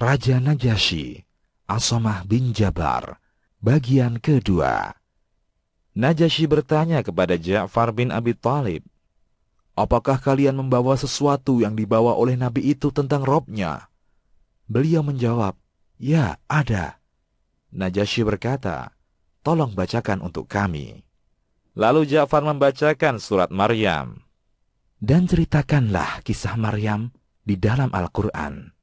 Raja Najasyi, Asomah bin Jabar, bagian kedua. Najasyi bertanya kepada Ja'far bin Abi Thalib, "Apakah kalian membawa sesuatu yang dibawa oleh Nabi itu tentang Robnya?" Beliau menjawab, "Ya, ada." Najasyi berkata, "Tolong bacakan untuk kami." Lalu Ja'far membacakan surat Maryam. Dan ceritakanlah kisah Maryam di dalam Al-Quran,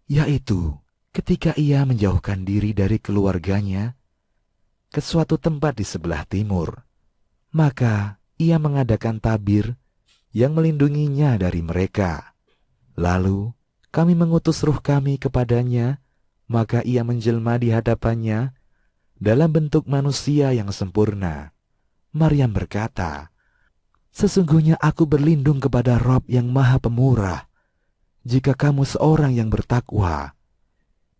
yaitu ketika ia menjauhkan diri dari keluarganya ke suatu tempat di sebelah timur, maka ia mengadakan tabir yang melindunginya dari mereka. Lalu kami mengutus ruh kami kepadanya, maka ia menjelma di hadapannya dalam bentuk manusia yang sempurna. Maryam berkata, "Sesungguhnya aku berlindung kepada Rabb yang Maha Pemurah, jika kamu seorang yang bertakwa."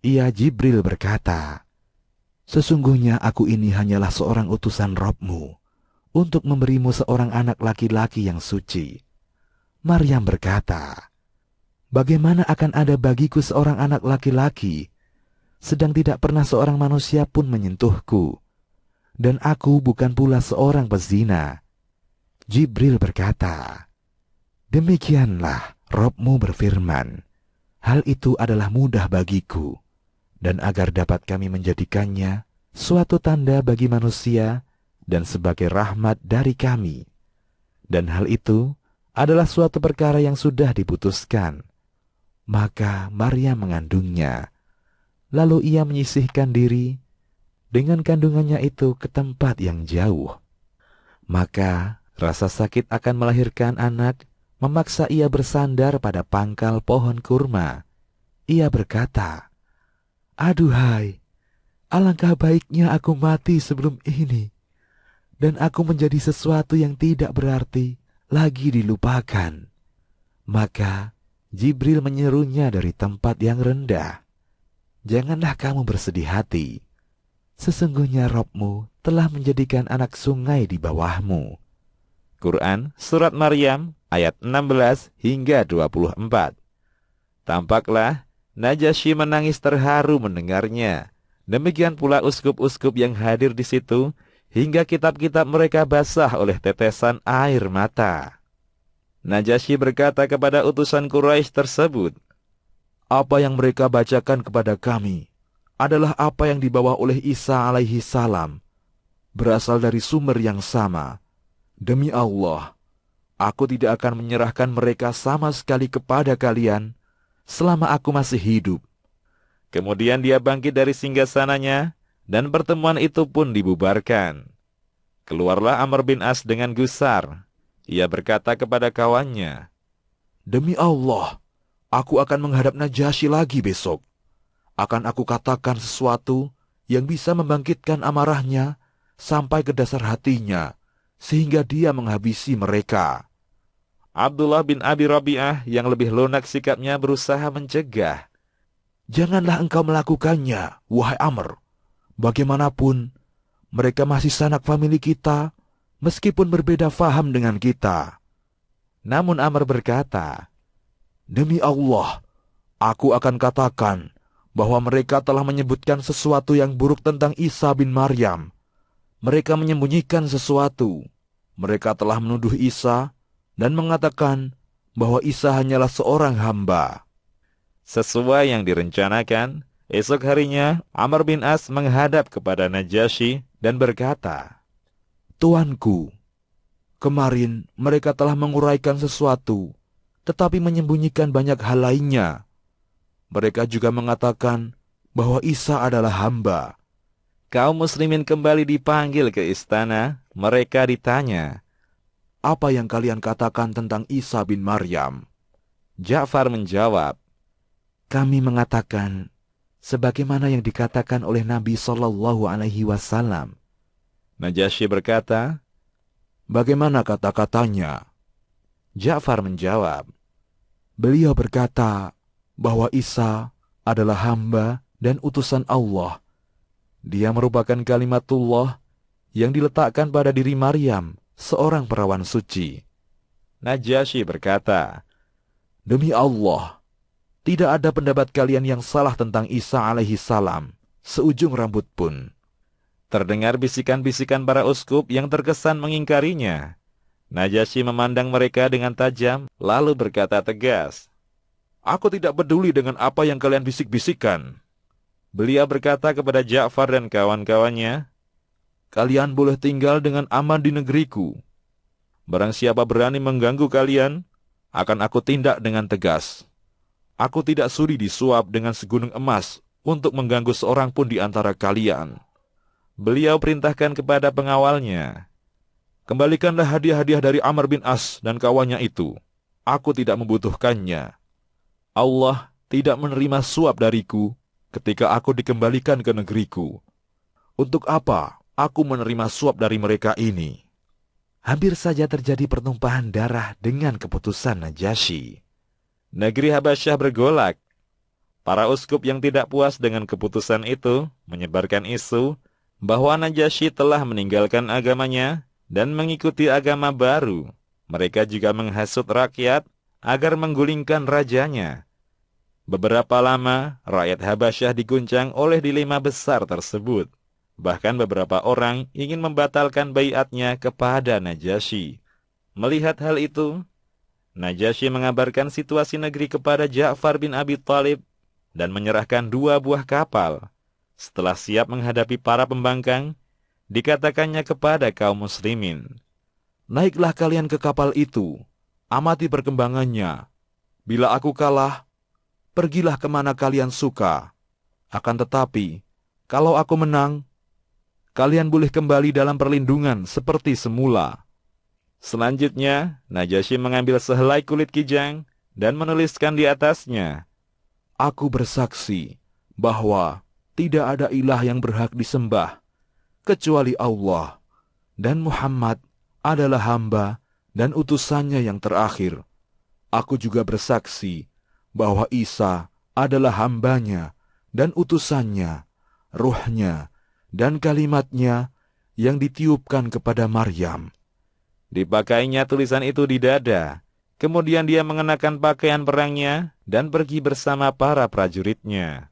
Ia Jibril berkata, "Sesungguhnya aku ini hanyalah seorang utusan Rabbmu untuk memberimu seorang anak laki-laki yang suci." Maryam berkata, "Bagaimana akan ada bagiku seorang anak laki-laki, sedang tidak pernah seorang manusia pun menyentuhku, dan aku bukan pula seorang pezina." Jibril berkata, "Demikianlah Rabbmu berfirman, hal itu adalah mudah bagiku, dan agar dapat kami menjadikannya suatu tanda bagi manusia dan sebagai rahmat dari kami. Dan hal itu adalah suatu perkara yang sudah diputuskan." Maka Maryam mengandungnya. Lalu ia menyisihkan diri dengan kandungannya itu ke tempat yang jauh. Maka rasa sakit akan melahirkan anak memaksa ia bersandar pada pangkal pohon kurma. Ia berkata, "Aduhai, alangkah baiknya aku mati sebelum ini, dan aku menjadi sesuatu yang tidak berarti lagi dilupakan." Maka Jibril menyerunya dari tempat yang rendah, "Janganlah kamu bersedih hati. Sesungguhnya Rabbmu telah menjadikan anak sungai di bawahmu." Quran Surat Maryam ayat 16 hingga 24. Tampaklah Najasyi menangis terharu mendengarnya. Demikian pula uskup-uskup yang hadir di situ, hingga kitab-kitab mereka basah oleh tetesan air mata. Najasyi berkata kepada utusan Quraisy tersebut, "Apa yang mereka bacakan kepada kami adalah apa yang dibawa oleh Isa alaihi salam, berasal dari sumber yang sama. Demi Allah, aku tidak akan menyerahkan mereka sama sekali kepada kalian selama aku masih hidup." Kemudian dia bangkit dari singgasananya, dan pertemuan itu pun dibubarkan. Keluarlah Amr bin As dengan gusar. Ia berkata kepada kawannya, "Demi Allah, aku akan menghadap Najasyi lagi besok. Akan aku katakan sesuatu yang bisa membangkitkan amarahnya sampai ke dasar hatinya, sehingga dia menghabisi mereka." Abdullah bin Abi Rabi'ah yang lebih lunak sikapnya berusaha mencegah. "Janganlah engkau melakukannya, wahai Amr. Bagaimanapun, mereka masih sanak famili kita, meskipun berbeda faham dengan kita." Namun Amr berkata, "Demi Allah, aku akan katakan bahwa mereka telah menyebutkan sesuatu yang buruk tentang Isa bin Maryam. Mereka menyembunyikan sesuatu. Mereka telah menuduh Isa dan mengatakan bahwa Isa hanyalah seorang hamba." Sesuai yang direncanakan, esok harinya Amr bin As menghadap kepada Najasyi dan berkata, "Tuanku, kemarin mereka telah menguraikan sesuatu, tetapi menyembunyikan banyak hal lainnya. Mereka juga mengatakan bahwa Isa adalah hamba." Kaum muslimin kembali dipanggil ke istana. Mereka ditanya, "Apa yang kalian katakan tentang Isa bin Maryam?" Ja'far menjawab, "Kami mengatakan sebagaimana yang dikatakan oleh Nabi SAW." Najasyi berkata, "Bagaimana kata-katanya?" Ja'far menjawab, "Beliau berkata bahwa Isa adalah hamba dan utusan Allah. Dia merupakan kalimatullah yang diletakkan pada diri Maryam, seorang perawan suci." Najasyi berkata, "Demi Allah, Tidak ada pendapat kalian yang salah tentang Isa alaihi salam, seujung rambut pun. Terdengar bisikan-bisikan para uskup yang terkesan mengingkarinya. Najasyi memandang mereka dengan tajam, lalu berkata tegas, "Aku tidak peduli dengan apa yang kalian bisik-bisikan." Beliau berkata kepada Ja'far dan kawan-kawannya, "Kalian boleh tinggal dengan aman di negeriku. Barang siapa berani mengganggu kalian, akan aku tindak dengan tegas. Aku tidak sudi disuap dengan segunung emas untuk mengganggu seorang pun di antara kalian." Beliau perintahkan kepada pengawalnya, "Kembalikanlah hadiah-hadiah dari Amr bin As dan kawannya itu. Aku tidak membutuhkannya. Allah tidak menerima suap dariku ketika aku dikembalikan ke negeriku. Untuk apa aku menerima suap dari mereka ini?" Hampir saja terjadi pertumpahan darah dengan keputusan Najasyi. Negeri Habasyah bergolak. Para uskup yang tidak puas dengan keputusan itu menyebarkan isu bahwa Najasyi telah meninggalkan agamanya dan mengikuti agama baru. Mereka juga menghasut rakyat agar menggulingkan rajanya. Beberapa lama, rakyat Habasyah diguncang oleh dilema besar tersebut. Bahkan beberapa orang ingin membatalkan baiatnya kepada Najasyi. Melihat hal itu, Najasyi mengabarkan situasi negeri kepada Ja'far bin Abi Thalib dan menyerahkan 2 buah kapal. Setelah siap menghadapi para pembangkang, dikatakannya kepada kaum muslimin, "Naiklah kalian ke kapal itu, amati perkembangannya. Bila aku kalah, pergilah kemana kalian suka. Akan tetapi, kalau aku menang, kalian boleh kembali dalam perlindungan seperti semula." Selanjutnya, Najasyi mengambil sehelai kulit kijang dan menuliskan di atasnya, "Aku bersaksi bahwa tidak ada ilah yang berhak disembah kecuali Allah, dan Muhammad adalah hamba dan utusannya yang terakhir. Aku juga bersaksi bahwa Isa adalah hambanya dan utusannya, ruhnya, dan kalimatnya yang ditiupkan kepada Maryam." Dipakainya tulisan itu di dada. Kemudian dia mengenakan pakaian perangnya dan pergi bersama para prajuritnya.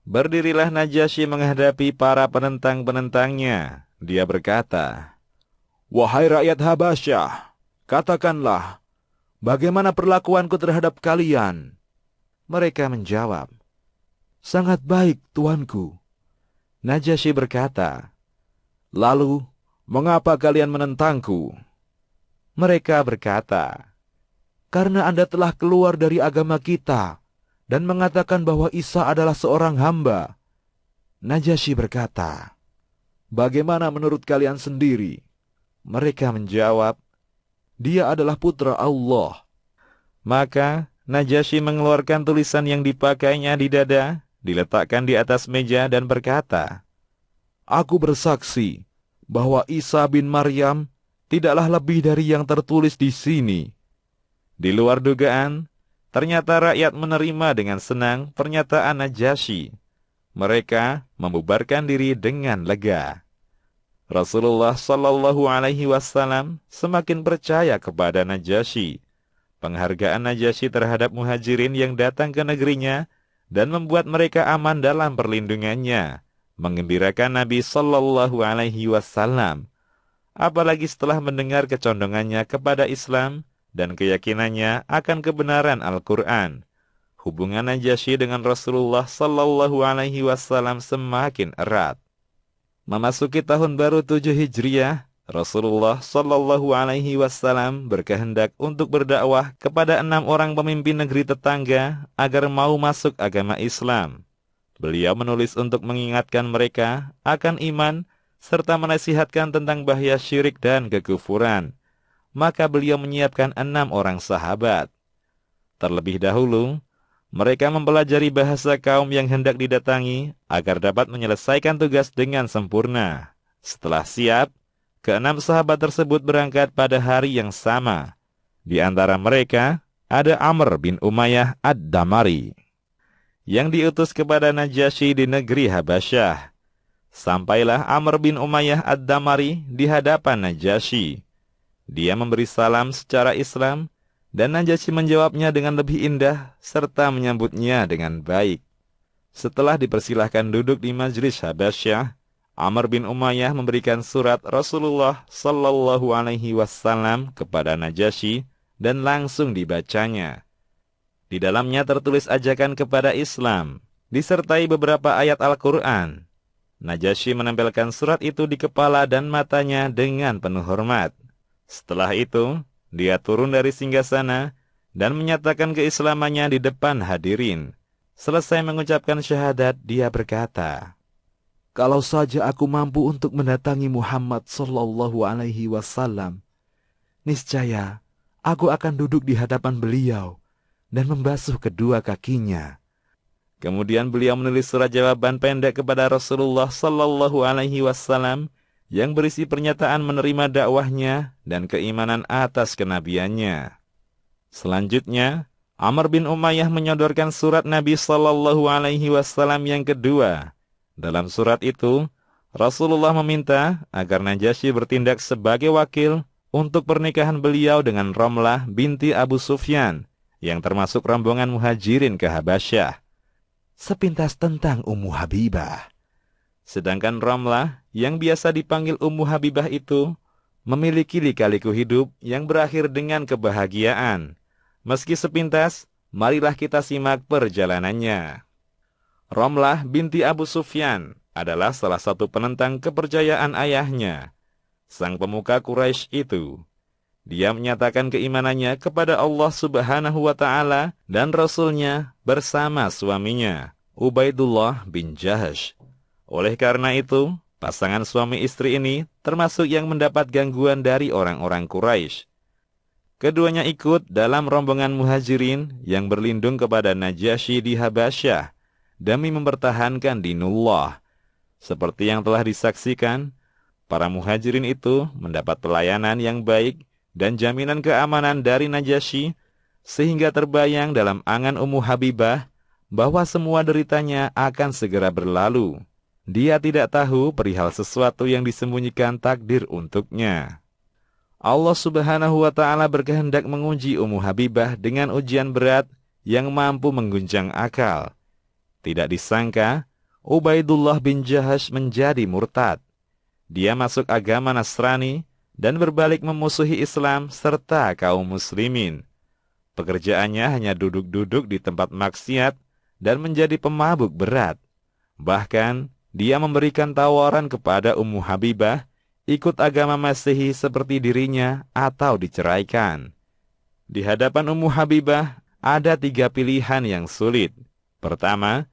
Berdirilah Najasyi menghadapi para penentang-penentangnya. Dia berkata, "Wahai rakyat Habasyah, katakanlah, bagaimana perlakuanku terhadap kalian?" Mereka menjawab, "Sangat baik, tuanku." Najasyi berkata, "Lalu, mengapa kalian menentangku?" Mereka berkata, "Karena Anda telah keluar dari agama kita dan mengatakan bahwa Isa adalah seorang hamba." Najasyi berkata, "Bagaimana menurut kalian sendiri?" Mereka menjawab, "Dia adalah putra Allah." Maka Najasyi mengeluarkan tulisan yang dipakainya di dada, diletakkan di atas meja dan berkata, "Aku bersaksi bahwa Isa bin Maryam tidaklah lebih dari yang tertulis di sini." Di luar dugaan, ternyata rakyat menerima dengan senang pernyataan Najasyi. Mereka membubarkan diri dengan lega. Rasulullah Shallallahu Alaihi Wasallam semakin percaya kepada Najasyi. Penghargaan Najasyi terhadap muhajirin yang datang ke negerinya dan membuat mereka aman dalam perlindungannya menggembirakan Nabi Shallallahu Alaihi Wasallam. Apalagi setelah mendengar kecondongannya kepada Islam dan keyakinannya akan kebenaran Al-Quran. Hubungan Najasyi dengan Rasulullah Sallallahu Alaihi Wasallam semakin erat. Memasuki tahun baru 7 Hijriah, Rasulullah Sallallahu Alaihi Wasallam berkehendak untuk berdakwah kepada 6 orang pemimpin negeri tetangga agar mau masuk agama Islam. Beliau menulis untuk mengingatkan mereka akan iman serta menasihatkan tentang bahaya syirik dan kekufuran. Maka beliau menyiapkan 6 orang sahabat. Terlebih dahulu, mereka mempelajari bahasa kaum yang hendak didatangi agar dapat menyelesaikan tugas dengan sempurna. Setelah siap, ke-6 sahabat tersebut berangkat pada hari yang sama. Di antara mereka ada Amr bin Umayyah ad-Damari yang diutus kepada Najasyi di negeri Habasyah. Sampailah Amr bin Umayyah ad-Damari di hadapan Najasyi. Dia memberi salam secara Islam Dan Najasyi menjawabnya dengan lebih indah serta menyambutnya dengan baik. Setelah dipersilahkan duduk di majlis Habasyah, Amr bin Umayyah memberikan surat Rasulullah Sallallahu Alaihi Wasallam kepada Najasyi dan langsung dibacanya. Di dalamnya tertulis ajakan kepada Islam, disertai beberapa ayat Al-Quran. Najasyi menempelkan surat itu di kepala dan matanya dengan penuh hormat. Setelah itu, dia turun dari singgasana dan menyatakan keislamannya di depan hadirin. Selesai mengucapkan syahadat, dia berkata, "Kalau saja aku mampu untuk mendatangi Muhammad sallallahu alaihi wasallam, niscaya aku akan duduk di hadapan beliau dan membasuh kedua kakinya." Kemudian beliau menulis surat jawaban pendek kepada Rasulullah sallallahu alaihi wasallam yang berisi pernyataan menerima dakwahnya dan keimanan atas kenabiannya. Selanjutnya, Amr bin Umayyah menyodorkan surat Nabi sallallahu alaihi wasallam yang kedua. Dalam surat itu, Rasulullah meminta agar Najasyi bertindak sebagai wakil untuk pernikahan beliau dengan Ramlah binti Abu Sufyan, yang termasuk rombongan muhajirin ke Habasyah. Sepintas tentang Ummu Habibah. Sedangkan Ramlah, yang biasa dipanggil Ummu Habibah itu, memiliki lika-liku hidup yang berakhir dengan kebahagiaan. Meski sepintas, marilah kita simak perjalanannya. Ramlah binti Abu Sufyan adalah salah satu penentang kepercayaan ayahnya, sang pemuka Quraisy itu. Dia menyatakan keimanannya kepada Allah Subhanahu wa Ta'ala dan Rasul-Nya bersama suaminya, Ubaidullah bin Jahash. Oleh karena itu, pasangan suami istri ini termasuk yang mendapat gangguan dari orang-orang Quraisy. Keduanya ikut dalam rombongan muhajirin yang berlindung kepada Najasyi di Habasyah demi mempertahankan dinullah. Seperti yang telah disaksikan, para muhajirin itu mendapat pelayanan yang baik dan jaminan keamanan dari Najasyi, sehingga terbayang dalam angan Ummu Habibah bahwa semua deritanya akan segera berlalu. Dia tidak tahu perihal sesuatu yang disembunyikan takdir untuknya. Allah Subhanahu wa Ta'ala berkehendak menguji Ummu Habibah dengan ujian berat yang mampu mengguncang akal. Tidak disangka, Ubaidullah bin Jahash menjadi murtad. Dia masuk agama Nasrani dan berbalik memusuhi Islam serta kaum muslimin. Pekerjaannya hanya duduk-duduk di tempat maksiat dan menjadi pemabuk berat. Bahkan, dia memberikan tawaran kepada Ummu Habibah ikut agama Masehi seperti dirinya atau diceraikan. Di hadapan Ummu Habibah ada 3 pilihan yang sulit. Pertama,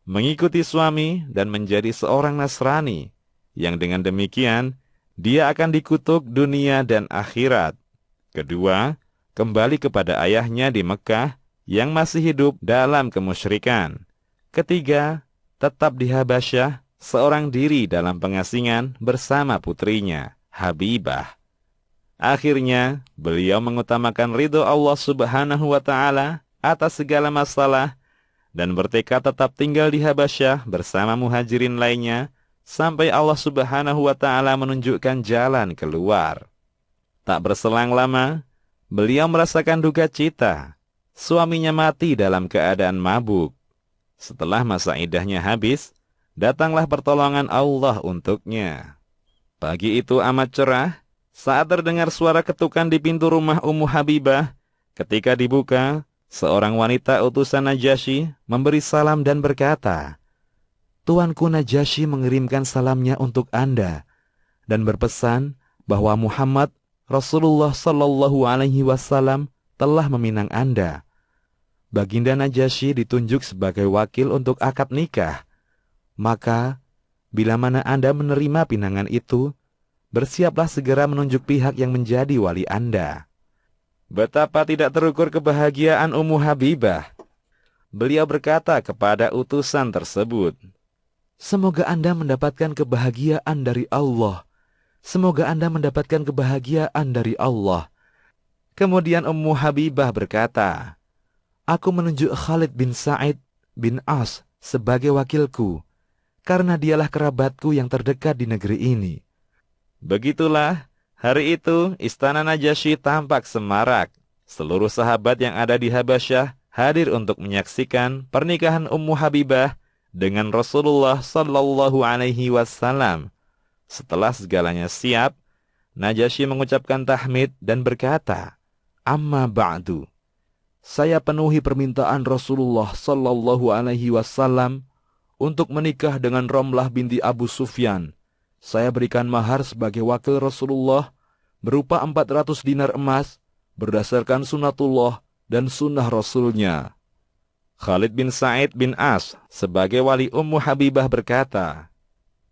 mengikuti suami dan menjadi seorang Nasrani, yang dengan demikian dia akan dikutuk dunia dan akhirat. Kedua, kembali kepada ayahnya di Mekah yang masih hidup dalam kemusyrikan. Ketiga, tetap di Habasyah seorang diri dalam pengasingan bersama putrinya, Habibah. Akhirnya, beliau mengutamakan ridho Allah Subhanahu wa Ta'ala atas segala masalah dan bertekad tetap tinggal di Habasyah bersama muhajirin lainnya sampai Allah Subhanahu wa Ta'ala menunjukkan jalan keluar. Tak berselang lama, beliau merasakan duka cita. Suaminya mati dalam keadaan mabuk. Setelah masa iddahnya habis, datanglah pertolongan Allah untuknya. Pagi itu amat cerah, saat terdengar suara ketukan di pintu rumah Ummu Habibah. Ketika dibuka, seorang wanita utusan Najasyi memberi salam dan berkata, "Tuanku Najasyi mengirimkan salamnya untuk Anda, dan berpesan bahwa Muhammad Rasulullah Sallallahu Alaihi Wasallam telah meminang Anda. Baginda Najasyi ditunjuk sebagai wakil untuk akad nikah. Maka, bila mana Anda menerima pinangan itu, bersiaplah segera menunjuk pihak yang menjadi wali Anda." Betapa tidak terukur kebahagiaan Ummu Habibah. Beliau berkata kepada utusan tersebut, "Semoga Anda mendapatkan kebahagiaan dari Allah. Semoga Anda mendapatkan kebahagiaan dari Allah." Kemudian Ummu Habibah berkata, "Aku menunjuk Khalid bin Sa'id bin As sebagai wakilku, karena dialah kerabatku yang terdekat di negeri ini." Begitulah, hari itu istana Najasyi tampak semarak. Seluruh sahabat yang ada di Habasyah hadir untuk menyaksikan pernikahan Ummu Habibah dengan Rasulullah Sallallahu Alaihi Wasallam. Setelah segalanya siap, Najasyi mengucapkan tahmid dan berkata, "Amma ba'du, saya penuhi permintaan Rasulullah Sallallahu Alaihi Wasallam untuk menikah dengan Ramlah binti Abu Sufyan. Saya berikan mahar sebagai wakil Rasulullah berupa 400 dinar emas berdasarkan sunatullah dan sunnah Rasulnya." Khalid bin Sa'id bin As sebagai wali Ummu Habibah berkata,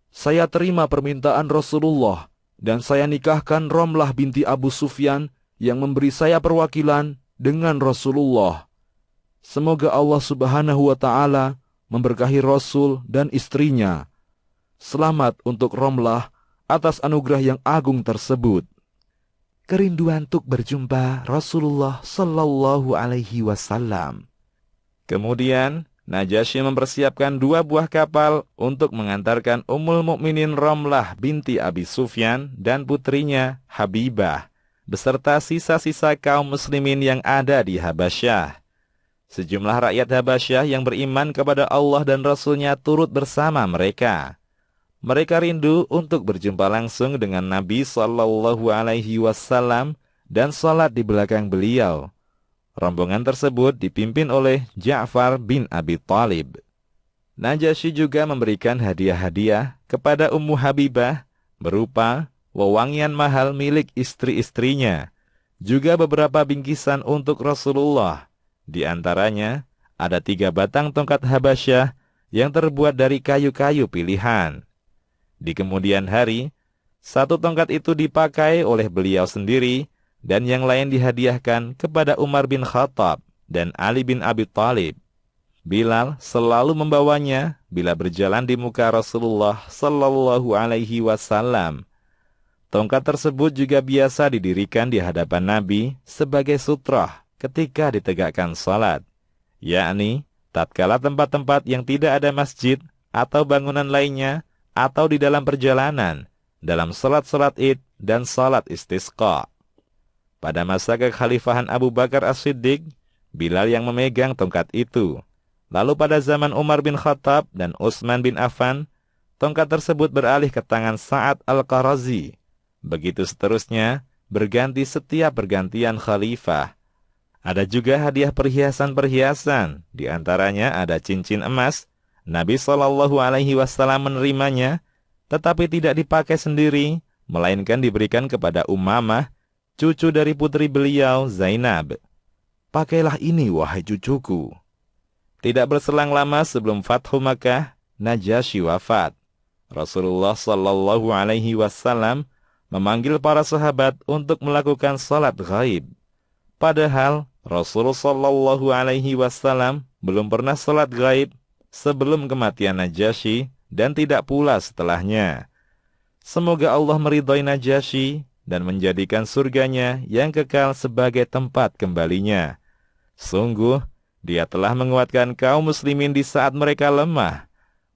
"Saya terima permintaan Rasulullah dan saya nikahkan Ramlah binti Abu Sufyan yang memberi saya perwakilan dengan Rasulullah. Semoga Allah Subhanahu wa Ta'ala memberkahi Rasul dan istrinya. Selamat untuk Ramlah atas anugerah yang agung tersebut." Kerinduan untuk berjumpa Rasulullah Sallallahu Alaihi Wasallam. Kemudian Najasyi mempersiapkan 2 buah kapal untuk mengantarkan Ummul Mukminin Ramlah binti Abi Sufyan dan putrinya Habibah beserta sisa-sisa kaum muslimin yang ada di Habasyah. Sejumlah rakyat Habasyah yang beriman kepada Allah dan Rasul-Nya turut bersama mereka. Mereka rindu untuk berjumpa langsung dengan Nabi Sallallahu Alaihi Wasallam dan salat di belakang beliau. Rombongan tersebut dipimpin oleh Ja'far bin Abi Thalib. Najasyi juga memberikan hadiah-hadiah kepada Ummu Habibah berupa wewangian mahal milik istri-istrinya, juga beberapa bingkisan untuk Rasulullah. Di antaranya ada 3 batang tongkat Habasyah yang terbuat dari kayu-kayu pilihan. Di kemudian hari, 1 tongkat itu dipakai oleh beliau sendiri dan yang lain dihadiahkan kepada Umar bin Khattab dan Ali bin Abi Thalib. Bilal selalu membawanya bila berjalan di muka Rasulullah Sallallahu Alaihi Wasallam. Tongkat tersebut juga biasa didirikan di hadapan Nabi sebagai sutrah ketika ditegakkan salat, yakni tatkala tempat-tempat yang tidak ada masjid atau bangunan lainnya atau di dalam perjalanan, dalam salat-salat Id dan salat istisqa. Pada masa kekhalifahan Abu Bakar As-Siddiq, Bilal yang memegang tongkat itu. Lalu pada zaman Umar bin Khattab dan Utsman bin Affan, tongkat tersebut beralih ke tangan Sa'ad Al-Qarazi. Begitu seterusnya, berganti setiap pergantian khalifah. Ada juga hadiah perhiasan-perhiasan, di antaranya ada cincin emas. Nabi SAW menerimanya, tetapi tidak dipakai sendiri, melainkan diberikan kepada Ummamah, cucu dari putri beliau Zainab. "Pakailah ini, wahai cucuku." Tidak berselang lama sebelum Fathu Makkah, Najasyi wafat. Rasulullah Sallallahu Alaihi Wasallam memanggil para sahabat untuk melakukan salat ghaib. Padahal Rasulullah Sallallahu Alaihi Wasallam belum pernah salat ghaib sebelum kematian Najasyi dan tidak pula setelahnya. Semoga Allah meridhai Najasyi dan menjadikan surganya yang kekal sebagai tempat kembalinya. Sungguh, dia telah menguatkan kaum muslimin di saat mereka lemah,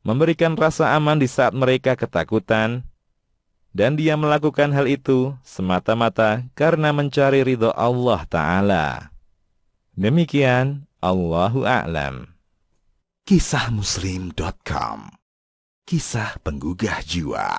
memberikan rasa aman di saat mereka ketakutan, dan dia melakukan hal itu semata-mata karena mencari ridha Allah Ta'ala. Demikian, Allahu A'lam. Kisahmuslim.com. Kisah penggugah jiwa.